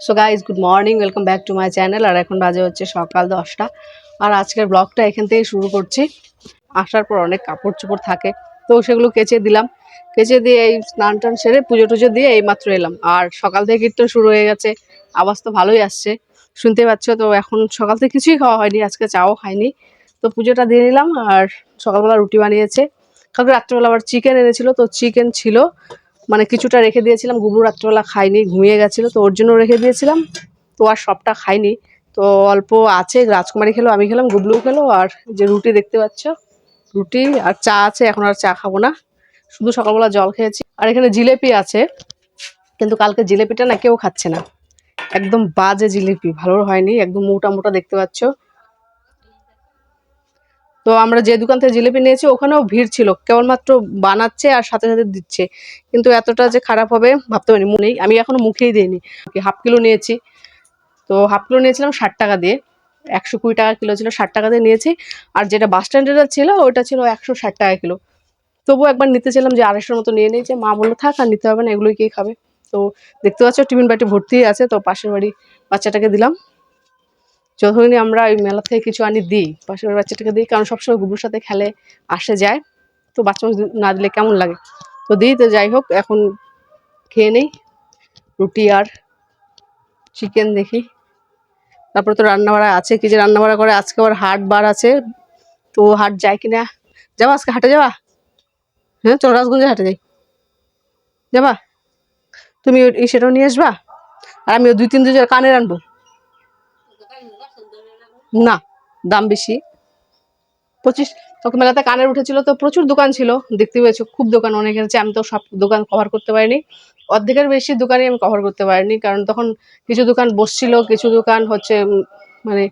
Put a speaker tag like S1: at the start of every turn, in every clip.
S1: So guys good morning, welcome back to my channel. আর এখন বাজে হচ্ছে সকাল 10টা। আর আজকের ব্লগটা এখান থেকে শুরু করছি। আসার পর অনেক কাপড় চোপড় থাকে, তো সেগুলো কেচে দিলাম। কেচে দিয়ে এই স্নান টান সেরে পুজো টুজো দিয়ে এইমাত্র এলাম। আর সকাল থেকে কীর্তন শুরু হয়ে গেছে, আওয়াজ তো ভালোই আসছে, শুনতে পাচ্ছ। তো এখন সকাল থেকে কিছুই খাওয়া হয়নি, আজকে চাও খাইনি। তো পুজোটা দিয়ে নিলাম। আর সকালবেলা রুটি বানিয়েছে, কালকে রাত্রেবেলা আবার চিকেন এনেছিল, তো চিকেন ছিল মানে কিছুটা রেখে দিয়েছিলাম। গুবলু রাত্রেবেলা খাইনি, ঘুমিয়ে গেছিলো, তো ওর জন্য রেখে দিয়েছিলাম। তো আর সবটা খাইনি, তো অল্প আছে। রাজকুমারী খেলো, আমি খেলাম, গুবলু খেলো। আর যে রুটি দেখতে পাচ্ছ, রুটি আর চা আছে। এখন আর চা খাবো না, শুধু সকালবেলা জল খেয়েছি। আর এখানে জিলেপি আছে, কিন্তু কালকে জিলেপিটা না কেউ খাচ্ছে না, একদম বাজে জিলিপি, ভালো হয়নি, একদম মোটা মোটা দেখতে পাচ্ছ। তো আমরা যে দোকান থেকে জিলিপি নিয়েছি ওখানেও ভিড় ছিল, কেবলমাত্র বানাচ্ছে আর সাথে সাথে দিচ্ছে, কিন্তু এতটা যে খারাপ হবে ভাবতে পারিনি। মনেই আমি এখনো মুখেই দিইনি। হাফ কিলো নিয়েছি, তো হাফ কিলো নিয়েছিলাম 60 টাকা দিয়ে। 120 টাকা কিলো ছিল, 60 টাকা দিয়ে নিয়েছি। আর যেটা বাস স্ট্যান্ডের ছিল ওটা ছিল 160 টাকা কিলো। তবুও একবার নিতে চাইলাম যে 250-র মতো নিয়ে নিয়েছে। মা বললো থাক, আর নিতে হবে না, এগুলোই কে খাবে। তো দেখতে পাচ্ছ টিফিন বাটি ভর্তি আছে, তো পাশের বাড়ি বাচ্চাটাকে দিলাম। যখনই আমরা ওই মেলা থেকে কিছু আনি দিই, পাশের বাড়ির বাচ্চাটাকে দিই, কারণ সবসময় গুবুর সাথে খেলে আসে যায়, তো বাচ্চা না দিলে কেমন লাগে, তো দিই। তো যাই হোক, এখন খেয়ে নেই রুটি আর চিকেন, দেখি। তারপরে তো রান্না বাড়া আছে, কি যে রান্না বাড়া করে। আজকে আবার হাট বার আছে, তো হাট যায় কিনা। যাবা আজকে হাটে, যাবা? হ্যাঁ চলো, রাজগঞ্জে হাটে যাই, যাবা? তুমি সেটাও নিয়ে আসবা, আর আমি 2-3 জোড়া কানের আনবো। না, দাম বেশি। 25 তখন মেলাতে কানের উঠেছিল, তো প্রচুর দোকান ছিল, দেখতে পেয়েছো, খুব দোকান অনেক আছে। আমি তো সব দোকান কভার করতে পারিনি, অর্ধেকের বেশি দোকানই আমি কভার করতে পারিনি, কারণ তখন কিছু দোকান বসছিল, কিছু দোকান হচ্ছে মানে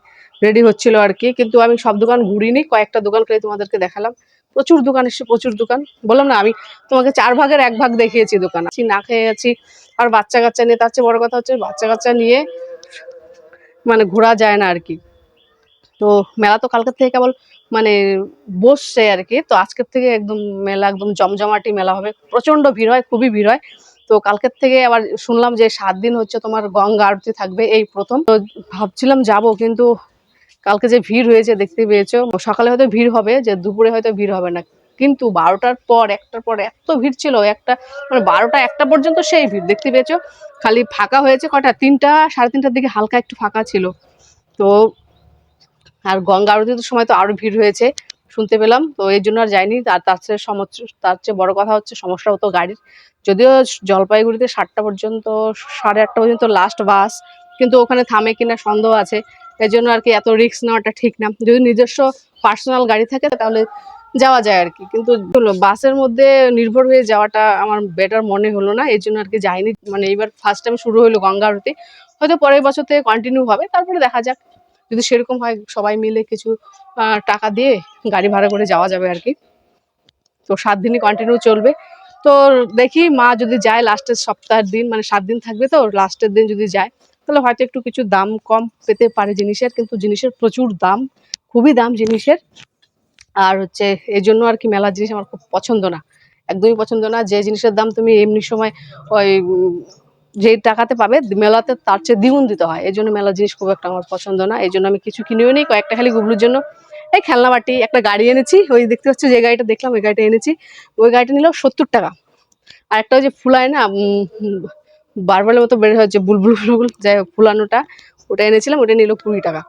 S1: রেডি হচ্ছিল আর কি। কিন্তু আমি সব দোকান ঘুরিনি, কয়েকটা দোকান করে তোমাদেরকে দেখালাম। প্রচুর দোকান এসে, প্রচুর দোকান। বললাম না, আমি তোমাকে 4 ভাগের 1 ভাগ দেখিয়েছি দোকান। আছি না খেয়ে আছি, আর বাচ্চা কাচ্চা নিয়ে, তার চেয়ে বড় কথা হচ্ছে বাচ্চা কাচ্চা নিয়ে মানে ঘোরা যায় না আর কি। তো মেলা তো কালকের থেকে কেবল মানে বসছে আর কি, তো আজকের থেকে একদম মেলা একদম জমজমাটি মেলা হবে, প্রচন্ড ভিড় হয়, খুবই ভিড় হয়। তো কালকের থেকে আবার শুনলাম যে 7 দিন হচ্ছে তোমার গঙ্গা আরতি থাকবে, এই প্রথম। তো ভাবছিলাম যাব, কিন্তু কালকে যে ভিড় হয়েছে দেখতে পেয়েছো। সকালে হয়তো ভিড় হবে, যে দুপুরে হয়তো ভিড় হবে না, কিন্তু 12টার পর 1টার পর এত ভিড় ছিল। একটা মানে 12টা 1টা পর্যন্ত সেই ভিড় দেখতে পেয়েছো। খালি ফাঁকা হয়েছে কটা, 3টা 3:30টার দিকে হালকা একটু ফাঁকা ছিল। তো আর গঙ্গা আরতির সময় তো আরো ভিড় হয়েছে শুনতে পেলাম, তো এই জন্য আর যাইনি। তার চেয়ে বড় কথা হচ্ছে সমস্যা হতো গাড়ির। যদিও জলপাইগুড়িতে 7টা পর্যন্ত, 8:30 পর্যন্ত লাস্ট বাস, কিন্তু ওখানে থামে কিনা সন্দেহ আছে। এই জন্য আর কি এত রিস্ক নেওয়াটা ঠিক না। যদি নিজস্ব পার্সোনাল গাড়ি থাকে তাহলে যাওয়া যায় আর কি, কিন্তু বাসের মধ্যে নির্ভর হয়ে যাওয়াটা আমার বেটার মনে হলো না, এই জন্য আর কি যাইনি। মানে এইবার ফার্স্ট টাইম শুরু হলো গঙ্গা আরতি, হয়তো পরের বছর থেকে কন্টিনিউ হবে, তারপরে দেখা যাক। যদি সেরকম হয় সবাই মিলে কিছু টাকা দিয়ে গাড়ি ভাড়া করে যাওয়া যাবে আর কি। তো 7 দিনই কন্টিনিউ চলবে। তো দেখি, মা যদি যায় লাস্টের সপ্তাহের দিন, মানে 7 দিন থাকবে, তো লাস্টের দিন যদি যায় তাহলে হয়তো একটু কিছু দাম কম পেতে পারে জিনিসের, কিন্তু জিনিসের প্রচুর দাম, খুবই দাম জিনিসের। আর হচ্ছে এই জন্য আর কি মেলার জিনিস আমার খুব পছন্দ না, একদমই পছন্দ না। যে জিনিসের দাম তুমি এমনি সময় ওই যে টাকাতে পাবে, মেলাতে তার চেয়ে দ্বিগুণ দিতে হয়। এই জন্য মেলার জিনিস খুব একটা আমার পছন্দ না, এই জন্য আমি কিছু কিনেও নিই। কয়েকটা খালি গুবলুর জন্য এই খেলনা বাটি, একটা গাড়ি এনেছি, ওই দেখতে পাচ্ছ যে গাড়িটা দেখলাম, ওই গাড়িটা এনেছি। ওই গাড়িটা নিল 70 টাকা। আর একটা ওই যে ফুলায় না, বারবারের মতো বের হয়েছে, বুলবুল বুলবুল, যাই হোক ফুলানোটা, ওটা এনেছিলাম, ওটা নিল 20 টাকা।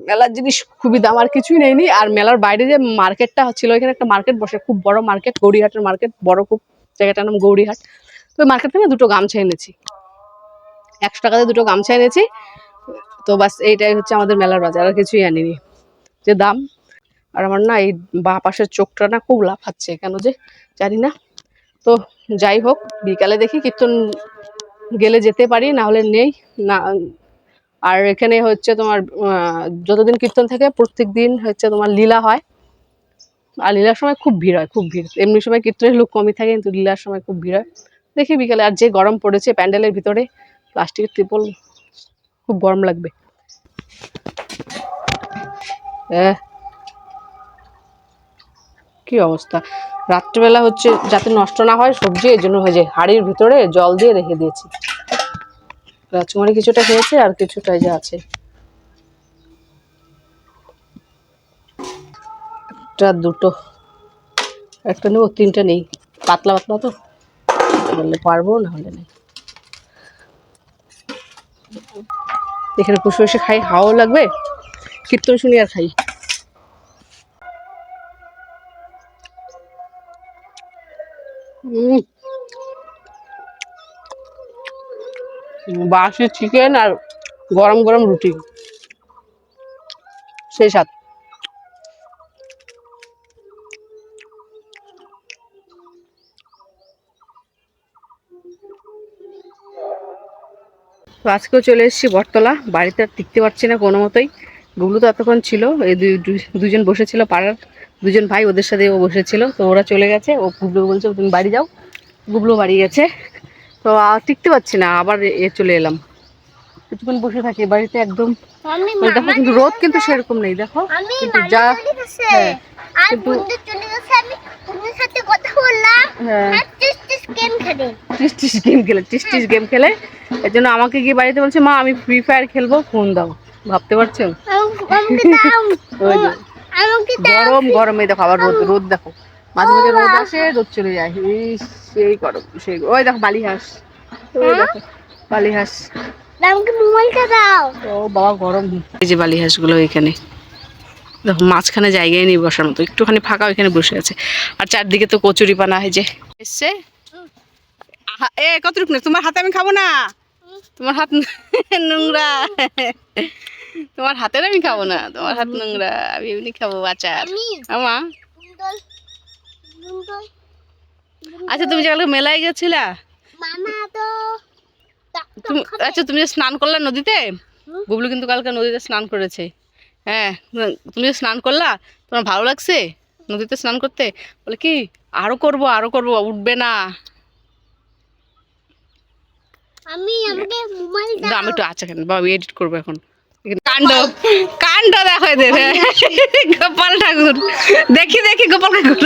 S1: মেলার জিনিস খুবই দাম, আর কিছুই নেইনি। আর মেলার বাইরে যে মার্কেটটা ছিল, এখানে একটা মার্কেট বসে, খুব বড় মার্কেট, গৌরীহাটের মার্কেট, বড় খুব, জায়গাটার নাম গৌরীহাট। তো ওই মার্কেট থেকে 2টো গামছা এনেছি, 100 টাকা দিয়ে 2টো গামছা এনেছি। তো বাস এইটাই হচ্ছে আমাদের মেলার বাজার, আর কিছুই আনিনি, যে দাম। আর আমার না এই বাঁ পাশের চোখটা না খুব লাফাচ্ছে, কেন যে জানি না। তো যাই হোক, বিকালে দেখি কীর্তন গেলে যেতে পারি, না হলে নেই না। আর এখানে হচ্ছে তোমার যতদিন কীর্তন থাকে প্রত্যেক দিন হচ্ছে তোমার লীলা হয়, আর লীলার সময় খুব ভিড় হয়, খুব ভিড়। এমনি সময় কীর্তনের লোক কমই থাকে, কিন্তু লীলার সময় খুব ভিড় হয়। দেখি বিকালে, আর যে গরম পড়েছে প্যান্ডেলের ভিতরে, প্লাস্টিকের ত্রিপল, খুব গরম লাগবে। কি অবস্থা, রাত্রিবেলা হচ্ছে যাতে নষ্ট না হয় সবজি, এই জন্য হয়ে যায় হাঁড়ির ভিতরে জল দিয়ে রেখে দিয়েছি। রাজকুমারী কিছুটা খেয়েছে আর কিছুটা এই যে আছে। একটা দুটো একটা নেবো, তিনটা নেই, পাতলা পাতলা তো, বললে পারবো না হলে নেই। এখানে বসে বসে খাই, হাওয়া লাগবে, কীর্তন শুনি আর খাই। বাসি চিকেন আর গরম গরম রুটি, সেই স্বাদ। তো আজকেও চলে এসেছি বটতলা, বাড়িতে আর টিকতে পারছি না কোনো মতোই। গুগলু তো এতক্ষণ ছিল, এই দুজন বসেছিল পাড়ার দুজন ভাই, ওদের সাথে ও বসেছিল, তো ওরা চলে গেছে। ও গুগলু বলছে তুমি বাড়ি যাও, গুগলু বাড়ি গেছে। তো আর টিকতে পারছি না, আবার চলে এলাম। কিছুক্ষণ বসে থাকি বাড়িতে একদম। দেখো কিন্তু রোদ কিন্তু সেরকম নেই, দেখো কিন্তু যা, হ্যাঁ কিন্তু গেম খেলে এর জন্য আমাকে গিয়ে বাড়িতে বলছে মা আমি ফ্রি ফায়ার খেলবো, ফোন দাও। ভাবতে পারছেন? গরম গরমে দেখো আবার রোদ, রোদ দেখো মাঝে মাঝে রোদ আসে, রোদ চলে যায়, সেই গরম সেই। ওই দেখো বালি হাঁস, ওই দেখো বালি হাঁস। ও বাবা গরম। এই যে বালি হাঁসগুলো এখানে দেখো, মাঝখানে জায়গায় নেই বসার মতো, একটুখানি ফাঁকা ওইখানে বসে আছে। আর চারদিকে তো কচুরি পানা এই যে এসছে। এ কতটুকু না, তোমার হাতে আমি খাবো না, তোমার হাত নোংরা, তোমার হাতের আমি খাবো না, তোমার হাত নোংরা, আমি এমনি খাবো আচার। আমা আচ্ছা তুমি যে কালকে মেলায় গেছিলা, আচ্ছা তুমি যে স্নান করলা নদীতে, গুবলু কিন্তু কালকে নদীতে স্নান করেছে। হ্যাঁ তুমি যে স্নান করলা, তোমার ভালো লাগছে নদীতে স্নান করতে? বলে কি আরো করবো আরো করবো, উঠবে না। আমি একটু আচ্ছা কেন বাবা, এডিট করবো এখন। কাণ্ড কাণ্ড দেখো এদের, গোপাল ঠাকুর, দেখি দেখি গোপাল ঠাকুর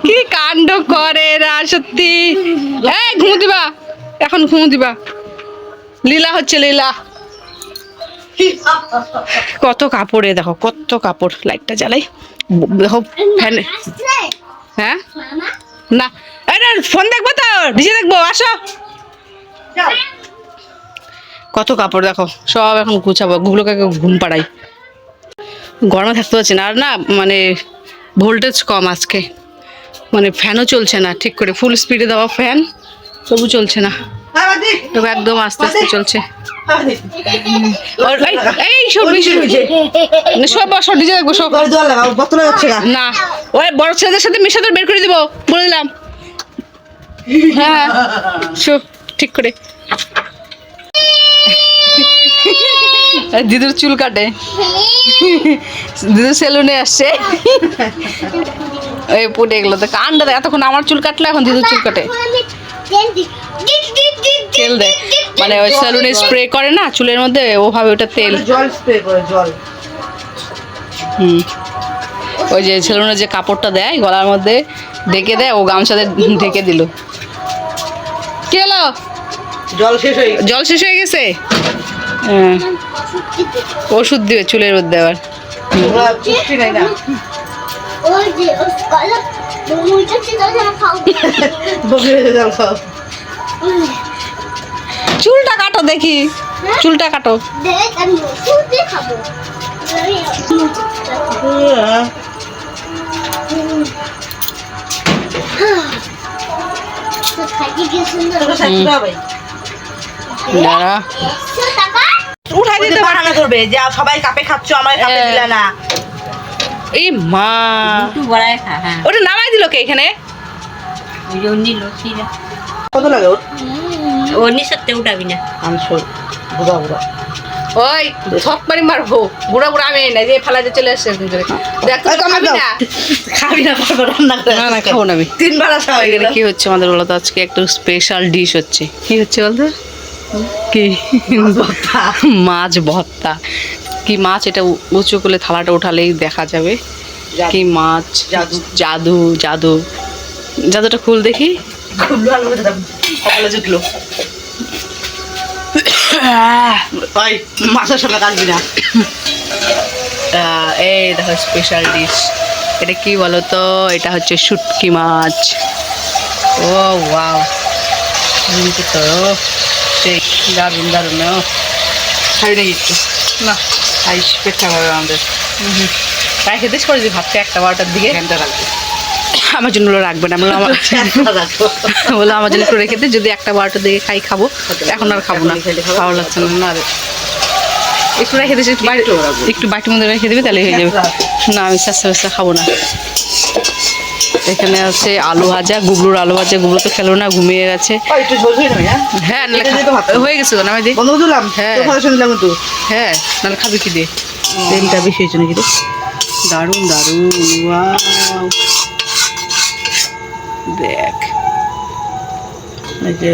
S1: কি কাণ্ড করে না সত্যি। এই ঘুমু দিবা, এখন ঘুমু দিবা, লীলা হচ্ছে লীলা। কত কাপড়ে দেখো, কত কাপড়। লাইটটা জ্বালাই দেখো ফ্যানে। হ্যাঁ না ফোন দেখবো তো, ডিজে দেখবো, আসো। কত কাপড় দেখো, সব এখন গুছাবো, গুগলোকে ঘুম পাড়াই। গরমে থাকতে পারছি না আর না, মানে ভোল্টেজ কম আজকে, মানে ফ্যানও চলছে না ঠিক করে, ফুল স্পিডে দেওয়া ফ্যান তবু চলছে না, তবে একদম আস্তে আস্তে চলছে। এই সব ডিজে দেখবো সব না, ওই বড় ছেলেদের সাথে মিশাতে বের করে দিব বলে দিলাম। হ্যাঁ সব ঠিক করে। দিদুর চুল কাটে, দিদুর সেলুনে আসছে, এই পুটে এগুলো তো কান্ড দেয়। এতক্ষণ আমার চুল কাটলো, এখন দিদুর চুল কাটে, তেল দেয়, মানে ওই সেলুনে স্প্রে করে না চুলের মধ্যে, ওভাবে ওটা তেল জল স্প্রে করে জল। ওই যে সেলুনে যে কাপড়টা দেয় গলার মধ্যে ঢেকে দেয়, ও গামছাতে ঢেকে দিল। কি হলো? জল শেষ হয়ে গেছে। হ্যাঁ ওষুধ দিবে চুলের মধ্যে আবার। চুলটা কাটো দেখি, চুলটা কাটো। উঠাই দিতে বাহানা করবে যে সবাই কাপে খাচ্ছ, আমার কাপে দিলা না। এই মা ওটা নামাই দিল কে এখানে? কত লাগে ওর নিচে উঠাবি না, বুড়া বুড়া ওই ছক মারি মারবো, বুড়া বুড়া আমি না যে ফেলা যে চলে আসছে। খাবি না রান্না করে? না না খাবো না আমি, তিনবার আসা হয়ে গেলে। কি হচ্ছে আমাদের বলতো, আজকে একটু স্পেশাল ডিশ হচ্ছে। কি হচ্ছে বলতো? কি মাছ ভর্তা। কি মাছ এটা উঁচু করে থালাটা উঠালেই দেখা যাবে। কি মাছ,
S2: জাদু।
S1: জাদু জাদু জাদুটা খুল দেখি।
S2: খুললো আলু ভাজা সকালে জুটলো। ওই মাছের সঙ্গে কাটবি না।
S1: এই দেখো স্পেশাল ডিশ, এটা কি বলো তো? এটা হচ্ছে শুটকি মাছ। ও ওয়াও, তো সেই দারুণ দারুণ।
S2: খাই নাকি একটু?
S1: না
S2: খাইস, পেট খারাপ হবে আমাদের।
S1: তাই খেতে করে যে ভাবছি 1টা-12টার দিকে
S2: ঘ্যানটা রাখবে।
S1: আমার জন্য রাখবেন, আমরা বলো আমার জন্য একটু রেখে দিই, যদি 1টা-12টার দিকে খাবো। এখন আর খাবো না, ভালো লাগছে না। না রে, একটু রেখে দিয়েছি, একটু বাটির মধ্যে রেখে দিবি তাহলে হয়ে যাবে। না আমি চেষ্টা খাবো না। এখানে আছে আলু ভাজা, গুবলুর আলু ভাজা। গুবলু তো খেলো না, ঘুমিয়ে গেছে।
S2: একটু ঝোল হয়ে নেবে।
S1: হ্যাঁ হয়ে গেছে তো, নামাই দিই।
S2: বন্ধ দিলাম।
S1: হ্যাঁ
S2: দিলাম তো।
S1: হ্যাঁ, নাহলে খাবি কি দিয়ে?
S2: তেলটা বেশি হয়েছে নাকি রে?
S1: দারুণ দারুণ, ওয়াও। দেখ
S2: এই যে